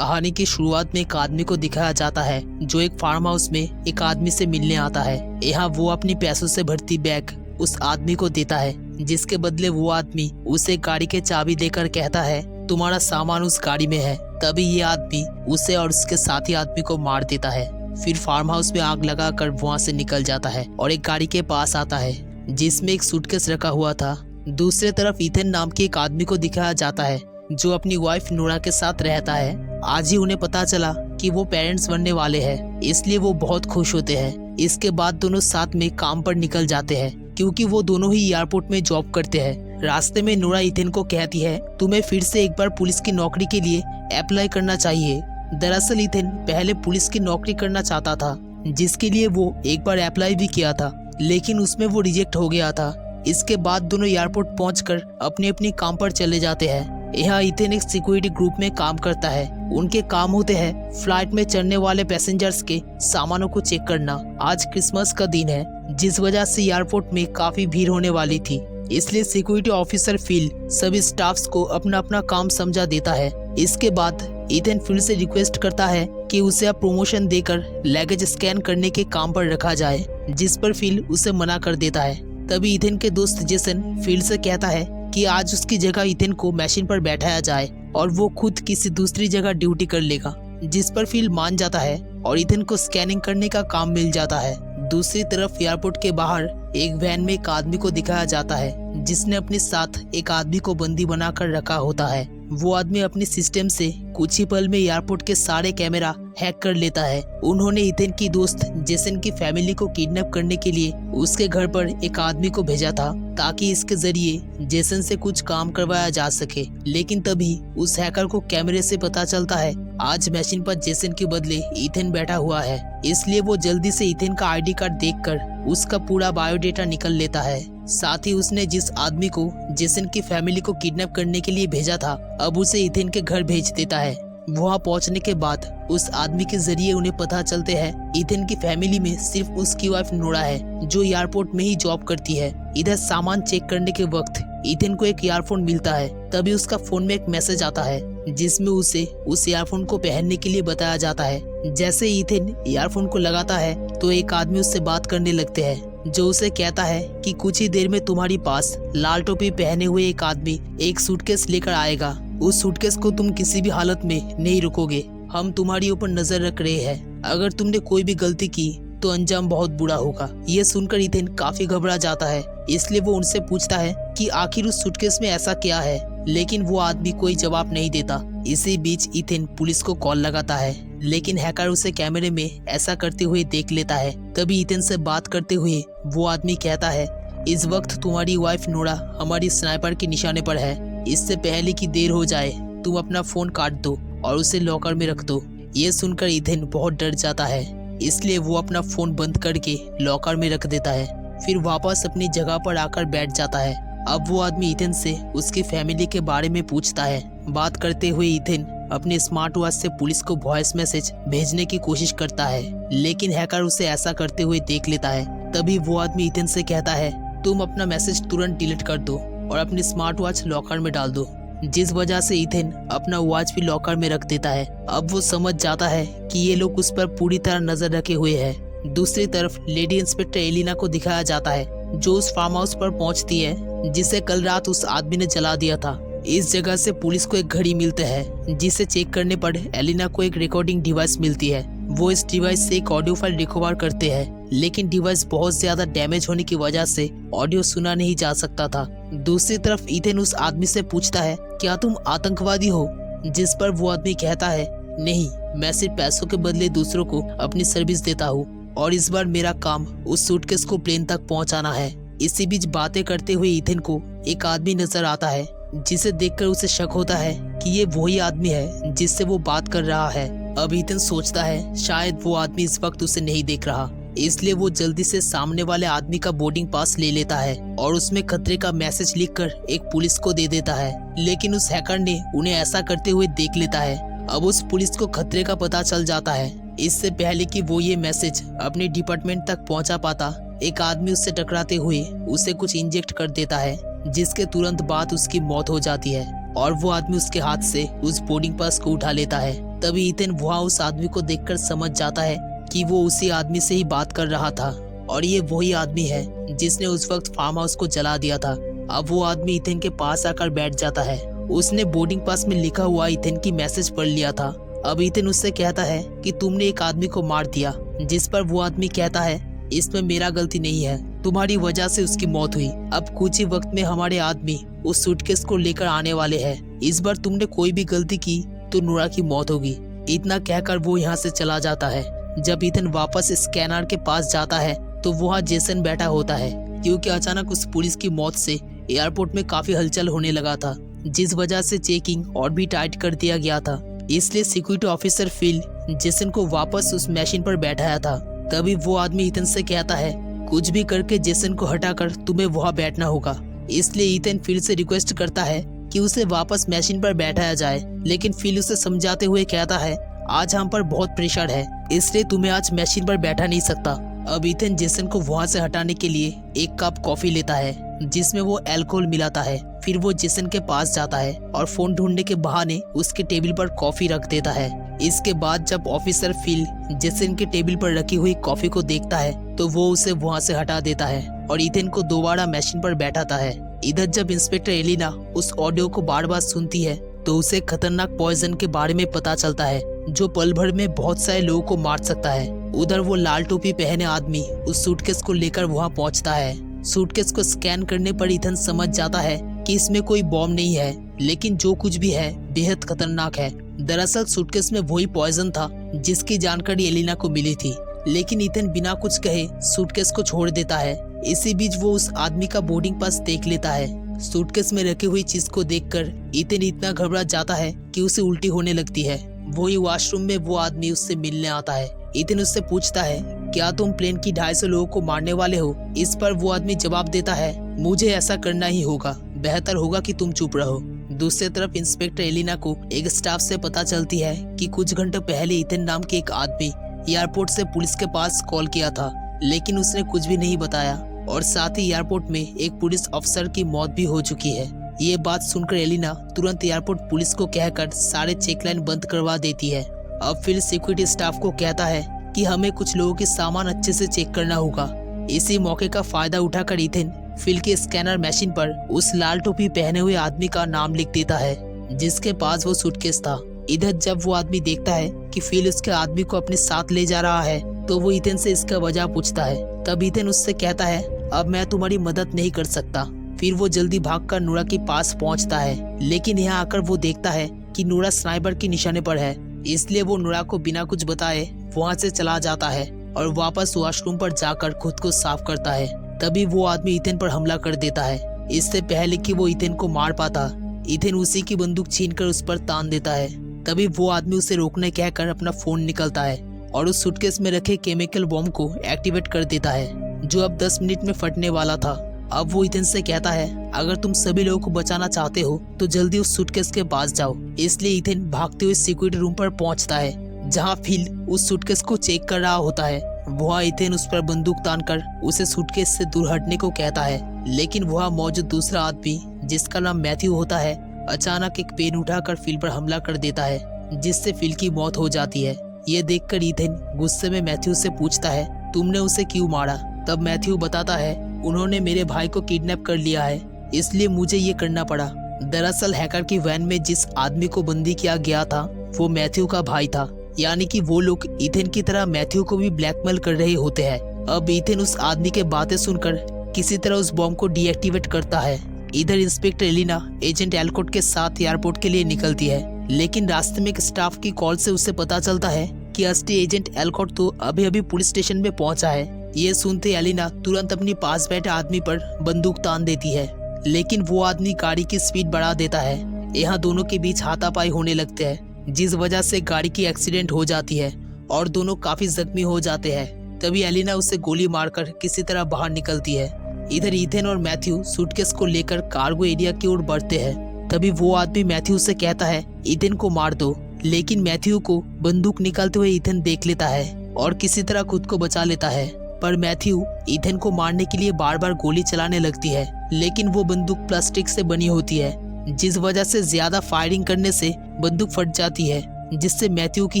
कहानी की शुरुआत में एक आदमी को दिखाया जाता है जो एक फार्म हाउस में एक आदमी से मिलने आता है। यहाँ वो अपनी पैसों से भरती बैग उस आदमी को देता है, जिसके बदले वो आदमी उसे गाड़ी के चाबी देकर कहता है तुम्हारा सामान उस गाड़ी में है। तभी ये आदमी उसे और उसके साथी आदमी को मार देता है। फिर फार्म हाउस में आग लगाकर वहाँ से निकल जाता है और एक गाड़ी के पास आता है जिसमें एक सूटकेस रखा हुआ था। दूसरी तरफ ईथन नाम के एक आदमी को दिखाया जाता है जो अपनी वाइफ नोरा के साथ रहता है। आज ही उन्हें पता चला कि वो पेरेंट्स बनने वाले हैं, इसलिए वो बहुत खुश होते हैं। इसके बाद दोनों साथ में काम पर निकल जाते हैं क्योंकि वो दोनों ही एयरपोर्ट में जॉब करते हैं। रास्ते में नोरा ईथन को कहती है तुम्हें फिर से एक बार पुलिस की नौकरी के लिए अप्लाई करना चाहिए। दरअसल ईथन पहले पुलिस की नौकरी करना चाहता था, जिसके लिए वो एक बार अप्लाई भी किया था, लेकिन उसमें वो रिजेक्ट हो गया था। इसके बाद दोनों एयरपोर्ट पहुंचकर अपने अपने काम पर चले जाते हैं। यहाँ ईथन एक सिक्योरिटी ग्रुप में काम करता है। उनके काम होते हैं फ्लाइट में चढ़ने वाले पैसेंजर्स के सामानों को चेक करना। आज क्रिसमस का दिन है, जिस वजह से एयरपोर्ट में काफी भीड़ होने वाली थी, इसलिए सिक्योरिटी ऑफिसर फिल सभी स्टाफ्स को अपना अपना काम समझा देता है। इसके बाद ईथन फिर से रिक्वेस्ट करता है कि उसे अब प्रमोशन देकर लगेज स्कैन करने के काम पर रखा जाए, जिस पर फिल उसे मना कर देता है। तभी ईथन के दोस्त जेसन फिल से कहता है कि आज उसकी जगह ईथन को मशीन पर बैठाया जाए और वो खुद किसी दूसरी जगह ड्यूटी कर लेगा, जिस पर फिल मान जाता है और ईथन को स्कैनिंग करने का काम मिल जाता है। दूसरी तरफ एयरपोर्ट के बाहर एक वैन में एक आदमी को दिखाया जाता है जिसने अपने साथ एक आदमी को बंदी बनाकर रखा होता है। वो आदमी अपने सिस्टम से कुछ ही पल में एयरपोर्ट के सारे कैमरा हैक कर लेता है। उन्होंने ईथन की दोस्त जेसन की फैमिली को किडनैप करने के लिए उसके घर पर एक आदमी को भेजा था ताकि इसके जरिए जेसन से कुछ काम करवाया जा सके। लेकिन तभी उस हैकर को कैमरे से पता चलता है आज मशीन पर जेसन के बदले ईथन बैठा हुआ है, इसलिए वो जल्दी से ईथन का आईडी कार्ड देखकर उसका पूरा बायोडेटा निकल लेता है। साथ ही उसने जिस आदमी को जेसन की फैमिली को किडनैप करने के लिए भेजा था, अब उसे ईथन के घर भेज देता है। वहाँ पहुँचने के बाद उस आदमी के जरिए उन्हें पता चलते हैं ईथन की फैमिली में सिर्फ उसकी वाइफ नोरा है जो एयरपोर्ट में ही जॉब करती है। इधर सामान चेक करने के वक्त ईथन को एक ईयरफोन मिलता है। तभी उसका फोन में एक मैसेज आता है जिसमें उसे उस ईयरफोन को पहनने के लिए बताया जाता है। जैसे ईथन ईयरफोन को लगाता है तो एक आदमी उससे बात करने लगते हैं जो उसे कहता है कि कुछ ही देर में तुम्हारे पास लाल टोपी पहने हुए एक आदमी एक सूटकेस लेकर आएगा। उस सूटकेस को तुम किसी भी हालत में नहीं रुकोगे, हम तुम्हारी ऊपर नजर रख रहे हैं। अगर तुमने कोई भी गलती की तो अंजाम बहुत बुरा होगा। ये सुनकर ईथन काफी घबरा जाता है, इसलिए वो उनसे पूछता है कि आखिर उस सूटकेस में ऐसा क्या है, लेकिन वो आदमी कोई जवाब नहीं देता। इसी बीच ईथन पुलिस को कॉल लगाता है, लेकिन हैकर उसे कैमरे में ऐसा करते हुए देख लेता है। तभी ईथन से बात करते हुए वो आदमी कहता है इस वक्त तुम्हारी वाइफ नोरा हमारी स्नाइपर के निशाने पर है। इससे पहले कि देर हो जाए तुम अपना फोन काट दो और उसे लॉकर में रख दो। ये सुनकर ईथन बहुत डर जाता है, इसलिए वो अपना फोन बंद करके लॉकर में रख देता है। फिर वापस अपनी जगह पर आकर बैठ जाता है। अब वो आदमी ईथन से उसकी फैमिली के बारे में पूछता है। बात करते हुए ईथन अपने स्मार्ट वॉच से पुलिस को वॉइस मैसेज भेजने की कोशिश करता है, लेकिन हैकर उसे ऐसा करते हुए देख लेता है। तभी वो आदमी ईथन से कहता है तुम अपना मैसेज तुरंत डिलीट कर दो और अपनी स्मार्ट वॉच लॉकर में डाल दो, जिस वजह से ईथन अपना वॉच भी लॉकर में रख देता है। अब वो समझ जाता है कि ये लोग उस पर पूरी तरह नजर रखे हुए हैं। दूसरी तरफ लेडी इंस्पेक्टर एलिना को दिखाया जाता है जो उस फार्म हाउस पर पहुंचती है जिसे कल रात उस आदमी ने जला दिया था। इस जगह से पुलिस को एक घड़ी मिलता है जिसे चेक करने पर एलिना को एक रिकॉर्डिंग डिवाइस मिलती है। वो इस डिवाइस से एक ऑडियो फाइल रिकवर करते हैं, लेकिन डिवाइस बहुत ज्यादा डैमेज होने की वजह से ऑडियो सुना नहीं जा सकता था। दूसरी तरफ ईथन उस आदमी से पूछता है क्या तुम आतंकवादी हो, जिस पर वो आदमी कहता है नहीं, मैं सिर्फ पैसों के बदले दूसरों को अपनी सर्विस देता हूँ और इस बार मेरा काम उस सूटकेस को प्लेन तक पहुँचाना है। इसी बीच बातें करते हुए ईथन को एक आदमी नजर आता है जिसे देखकर उसे शक होता है कि ये वही आदमी है जिससे वो बात कर रहा है। अब ईथन सोचता है शायद वो आदमी इस वक्त उसे नहीं देख रहा, इसलिए वो जल्दी से सामने वाले आदमी का बोर्डिंग पास ले लेता है और उसमें खतरे का मैसेज लिखकर एक पुलिस को दे देता है। लेकिन उस हैकर ने उन्हें ऐसा करते हुए देख लेता है। अब उस पुलिस को खतरे का पता चल जाता है। इससे पहले कि वो ये मैसेज अपने डिपार्टमेंट तक पहुंचा पाता, एक आदमी उससे टकराते हुए उसे कुछ इंजेक्ट कर देता है, जिसके तुरंत बाद उसकी मौत हो जाती है और वो आदमी उसके हाथ से उस बोर्डिंग पास को उठा लेता है। तभी ईथन वहाँ उस आदमी को देखकर समझ जाता है कि वो उसी आदमी से ही बात कर रहा था और ये वही आदमी है जिसने उस वक्त फार्म हाउस को जला दिया था। अब वो आदमी ईथन के पास आकर बैठ जाता है। उसने बोर्डिंग पास में लिखा हुआ ईथन की मैसेज पढ़ लिया था। अब ईथन उससे कहता है कि तुमने एक आदमी को मार दिया, जिस पर वो आदमी कहता है इसमें मेरा गलती नहीं है, तुम्हारी वजह से उसकी मौत हुई। अब कुछ ही वक्त में हमारे आदमी उस सूटकेस को लेकर आने वाले हैं। इस बार तुमने कोई भी गलती की तो नूरा की मौत होगी। इतना कहकर वो यहाँ से चला जाता है। जब ईथन वापस स्कैनर के पास जाता है तो वहाँ जेसन बैठा होता है, क्योंकि अचानक उस पुलिस की मौत से एयरपोर्ट में काफी हलचल होने लगा था, जिस वजह से चेकिंग और भी टाइट कर दिया गया था। इसलिए सिक्योरिटी ऑफिसर फिल जेसन को वापस उस मशीन पर बैठाया था। तभी वो आदमी ईथन से कहता है कुछ भी करके जेसन को हटाकर तुम्हें वहाँ बैठना होगा। इसलिए ईथन फिल से रिक्वेस्ट करता है कि उसे वापस मशीन पर बैठाया जाए, लेकिन फिल उसे समझाते हुए कहता है आज हम पर बहुत प्रेशर है, इसलिए तुम्हें आज मशीन पर बैठा नहीं सकता। अब ईथन जेसन को वहाँ से हटाने के लिए एक कप कॉफी लेता है जिसमें वो अल्कोहल मिलाता है। फिर वो जेसन के पास जाता है और फोन ढूंढने के बहाने उसके टेबल पर कॉफी रख देता है। इसके बाद जब ऑफिसर फिल जेसन के टेबल पर रखी हुई कॉफी को देखता है तो वो उसे वहाँ से हटा देता है और ईथन को दोबारा मशीन पर बैठाता है। इधर जब इंस्पेक्टर एलिना उस ऑडियो को बार बार सुनती है तो उसे खतरनाक पॉइजन के बारे में पता चलता है जो पल भर में बहुत सारे लोगों को मार सकता है। उधर वो लाल टोपी पहने आदमी उस सूटकेस को लेकर वहाँ पहुँचता है। सूटकेस को स्कैन करने पर ईथन समझ जाता है कि इसमें कोई बॉम्ब नहीं है, लेकिन जो कुछ भी है बेहद खतरनाक है। दरअसल सूटकेस में वही पॉइजन था जिसकी जानकारी एलिना को मिली थी, लेकिन ईथन बिना कुछ कहे सूटकेस को छोड़ देता है। इसी बीच वो उस आदमी का बोर्डिंग पास देख लेता है। सूटकेस में रखी हुई चीज को देखकर ईथन इतना घबरा जाता है कि उसे उल्टी होने लगती है। वही वॉशरूम में वो आदमी उससे मिलने आता है। ईथन उससे पूछता है क्या तुम प्लेन की 250 लोगों को मारने वाले हो? इस पर वो आदमी जवाब देता है मुझे ऐसा करना ही होगा, बेहतर होगा कि तुम चुप रहो। दूसरी तरफ इंस्पेक्टर एलिना को एक स्टाफ से पता चलती है कि कुछ घंटे पहले ईथन नाम के एक आदमी एयरपोर्ट से पुलिस के पास कॉल किया था, लेकिन उसने कुछ भी नहीं बताया और साथ ही एयरपोर्ट में एक पुलिस अफसर की मौत भी हो चुकी है। ये बात सुनकर एलिना तुरंत एयरपोर्ट पुलिस को कहकर सारे चेक लाइन बंद करवा देती है। अब फिर सिक्योरिटी स्टाफ को कहता है कि हमें कुछ लोगों के सामान अच्छे से चेक करना होगा। इसी मौके का फायदा उठाकर ईथन फिल के स्कैनर मशीन पर उस लाल टोपी पहने हुए आदमी का नाम लिख देता है जिसके पास वो सूटकेस था। इधर जब वो आदमी देखता है कि फिल उसके आदमी को अपने साथ ले जा रहा है तो वो ईथन से इसका वजह पूछता है। तब ईथन उससे कहता है अब मैं तुम्हारी मदद नहीं कर सकता। फिर वो जल्दी भागकर नूरा के पास पहुंचता है, लेकिन यहाँ आकर वो देखता है कि नूरा स्नाइपर के निशाने पर है। इसलिए वो नूरा को बिना कुछ बताए वहाँ से चला जाता है और वापस वॉशरूम पर जाकर खुद को साफ करता है। तभी वो आदमी ईथन पर हमला कर देता है। इससे पहले कि वो ईथन को मार पाता, ईथन उसी की बंदूक छीनकर उस पर तान देता है। तभी वो आदमी उसे रोकने कहकर अपना फोन निकलता है और उस सूटकेस में रखे केमिकल बॉम्ब को एक्टिवेट कर देता है जो अब 10 मिनट में फटने वाला था। अब वो ईथन से कहता है अगर तुम सभी लोगों को बचाना चाहते हो तो जल्दी उस सूटकेस के पास जाओ। इसलिए ईथन भागते हुए सिक्योरिटी रूम पर पहुंचता है जहां फिल उस सूटकेस को चेक कर रहा होता है। वहाँ ईथन उस पर बंदूक तानकर उसे सूटकेस से दूर हटने को कहता है, लेकिन वहाँ मौजूद दूसरा आदमी जिसका नाम मैथ्यू होता है अचानक एक पेन उठाकर फिल पर हमला कर देता है जिससे फिल की मौत हो जाती है। ये देखकर ईथन गुस्से में मैथ्यू से पूछता है तुमने उसे क्यों मारा? तब मैथ्यू बताता है उन्होंने मेरे भाई को किडनैप कर लिया है, इसलिए मुझे ये करना पड़ा। दरअसल हैकर की वैन में जिस आदमी को बंदी किया गया था वो मैथ्यू का भाई था, यानी कि वो लोग ईथन की तरह मैथ्यू को भी ब्लैकमेल कर रहे होते हैं। अब ईथन उस आदमी के बातें सुनकर किसी तरह उस बॉम्ब को डीएक्टिवेट करता है। इधर इंस्पेक्टर एलिना एजेंट एल्कोट के साथ एयरपोर्ट के लिए निकलती है, लेकिन रास्ते में एक स्टाफ की कॉल से उसे पता चलता है कि असली एजेंट एल्कोट तो अभी अभी पुलिस स्टेशन में पहुंचा है। ये सुनते एलिना तुरंत अपनी पास बैठे आदमी पर बंदूक तान देती है, लेकिन वो आदमी गाड़ी की स्पीड बढ़ा देता है। यहाँ दोनों के बीच हाथापाई होने लगते हैं जिस वजह से गाड़ी की एक्सीडेंट हो जाती है और दोनों काफी जख्मी हो जाते हैं। तभी एलिना उसे गोली मारकर किसी तरह बाहर निकलती है। इधर ईथन और मैथ्यू सूटकेस को लेकर कार्गो एरिया की ओर बढ़ते हैं। तभी वो आदमी मैथ्यू से कहता है ईथन को मार दो, लेकिन मैथ्यू को बंदूक निकालते हुए ईथन देख लेता है और किसी तरह खुद को बचा लेता है। पर मैथ्यू ईथन को मारने के लिए बार बार गोली चलाने लगती है, लेकिन वो बंदूक प्लास्टिक से बनी होती है जिस वजह से ज्यादा फायरिंग करने से बंदूक फट जाती है। जिससे मैथ्यू की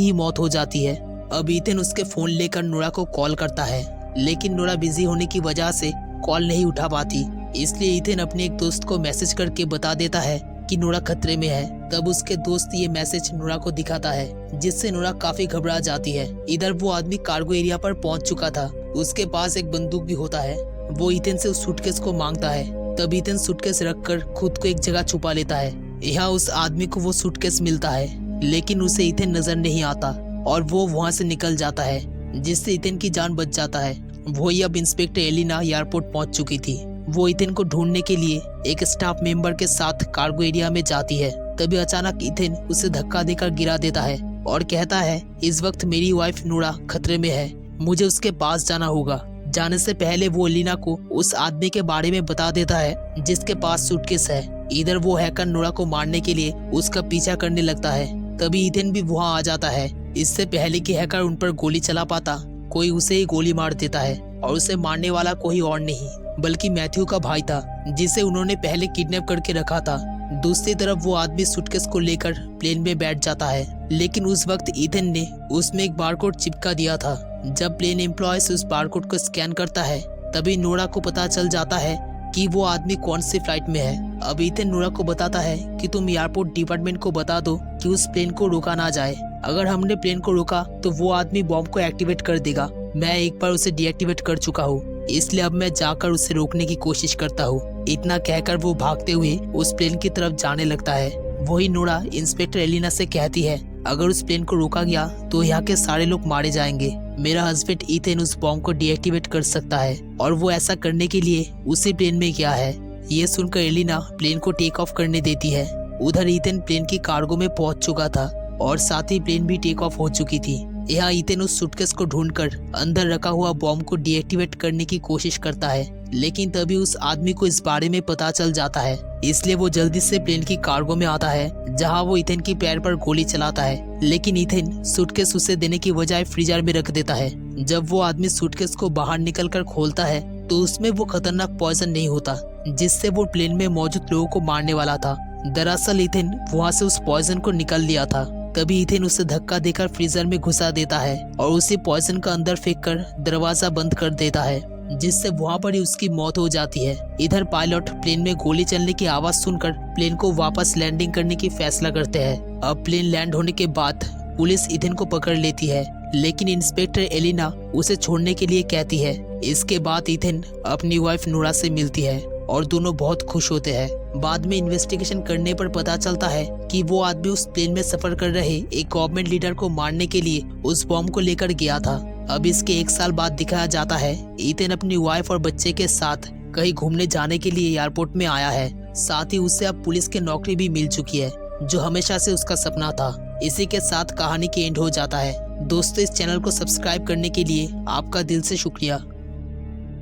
ही मौत हो जाती है। अब ईथन उसके फोन लेकर नोरा को कॉल करता है, लेकिन नोरा बिजी होने की वजह से कॉल नहीं उठा पाती। इसलिए ईथन अपने एक दोस्त को मैसेज करके बता देता है कि नोरा खतरे में है। तब उसके दोस्त ये मैसेज नोरा को दिखाता है, जिससे नोरा काफी घबरा जाती है। इधर वो आदमी कार्गो एरिया पर पहुंच चुका था। उसके पास एक बंदूक भी होता है। वो ईथन से उस सूटकेस को मांगता है। तब ईथन सूटकेस रखकर खुद को एक जगह छुपा लेता है। यहाँ उस आदमी को वो सूटकेस मिलता है, लेकिन उसे ईथन नजर नहीं आता और वो वहाँ से निकल जाता है, जिससे ईथन की जान बच जाता है। वही अब इंस्पेक्टर एलिना एयरपोर्ट पहुंच चुकी थी। वो ईथन को ढूंढने के लिए एक स्टाफ मेंबर के साथ कार्गो एरिया में जाती है। तभी अचानक ईथन उसे धक्का देकर गिरा देता है और कहता है, इस वक्त मेरी वाइफ नोरा खतरे में है, मुझे उसके पास जाना होगा। जाने से पहले वो एलिना को उस आदमी के बारे में बता देता है जिसके पास सूटकेस है। इधर वो हैकर नोरा को मारने के लिए उसका पीछा करने लगता है। तभी ईथन भी वहाँ आ जाता है। इससे पहले कि हैकर उन पर गोली चला पाता, कोई उसे ही गोली मार देता है और उसे मारने वाला कोई और नहीं बल्कि मैथ्यू का भाई था, जिसे उन्होंने पहले किडनैप करके रखा था। दूसरी तरफ वो आदमी सूटकेस को लेकर प्लेन में बैठ जाता है, लेकिन उस वक्त ईथन ने उसमें एक बारकोड चिपका दिया था। जब प्लेन एम्प्लॉय उस बारकोड को स्कैन करता है, तभी नोरा को पता चल जाता है कि वो आदमी कौन सी फ्लाइट में है। अब ईथन नोरा को बताता है कि तुम एयरपोर्ट डिपार्टमेंट को बता दो कि उस प्लेन को रोका ना जाए। अगर हमने प्लेन को रोका तो वो आदमी बॉम्ब को एक्टिवेट कर देगा। मैं एक बार उसे डीएक्टिवेट कर चुका हूँ, इसलिए अब मैं जाकर उसे रोकने की कोशिश करता हूँ। इतना कहकर वो भागते हुए उस प्लेन की तरफ जाने लगता है। वही नोरा इंस्पेक्टर एलिना से कहती है, अगर उस प्लेन को रोका गया तो यहाँ के सारे लोग मारे जाएंगे। मेरा हस्बैंड ईथन उस बॉम्ब को डीएक्टिवेट कर सकता है और वो ऐसा करने के लिए उसी प्लेन में गया है। ये सुनकर एलिना प्लेन को टेक ऑफ करने देती है। उधर ईथन प्लेन की कार्गो में पहुंच चुका था और साथ ही प्लेन भी टेक ऑफ हो चुकी थी। यहाँ ईथन उस सूटकेस को ढूंढकर अंदर रखा हुआ बॉम्ब को डीएक्टिवेट करने की कोशिश करता है, लेकिन तभी उस आदमी को इस बारे में पता चल जाता है। इसलिए वो जल्दी से प्लेन की कार्गो में आता है, जहाँ वो ईथन की पैर पर गोली चलाता है, लेकिन ईथन सूटकेस उसे देने की बजाय फ्रीजर में रख देता है। जब वो आदमी सूटकेस को बाहर निकल कर खोलता है तो उसमें वो खतरनाक पॉइजन नहीं होता, जिससे वो प्लेन में मौजूद लोगों को मारने वाला था। दरअसल ईथन वहाँ से उस पॉइजन को निकल लिया था। तभी ईथन उसे धक्का देकर फ्रीजर में घुसा देता है और उसी पॉइजन का अंदर फेंककर दरवाजा बंद कर देता है, जिससे वहाँ पर ही उसकी मौत हो जाती है। इधर पायलट प्लेन में गोली चलने की आवाज सुनकर प्लेन को वापस लैंडिंग करने की फैसला करते हैं। अब प्लेन लैंड होने के बाद पुलिस ईथन को पकड़ लेती है, लेकिन इंस्पेक्टर एलिना उसे छोड़ने के लिए कहती है। इसके बाद ईथन अपनी वाइफ नोरा से मिलती है और दोनों बहुत खुश होते हैं। बाद में इन्वेस्टिगेशन करने पर पता चलता है कि वो आदमी उस प्लेन में सफर कर रहे एक गवर्नमेंट लीडर को मारने के लिए उस बॉम्ब को लेकर गया था। अब इसके 1 साल बाद दिखाया जाता है ईथन अपनी वाइफ और बच्चे के साथ कहीं घूमने जाने के लिए एयरपोर्ट में आया है। साथ ही उसे अब पुलिस की नौकरी भी मिल चुकी है, जो हमेशा से उसका सपना था। इसी के साथ कहानी की एंड हो जाता है। दोस्तों, इस चैनल को सब्सक्राइब करने के लिए आपका दिल से शुक्रिया।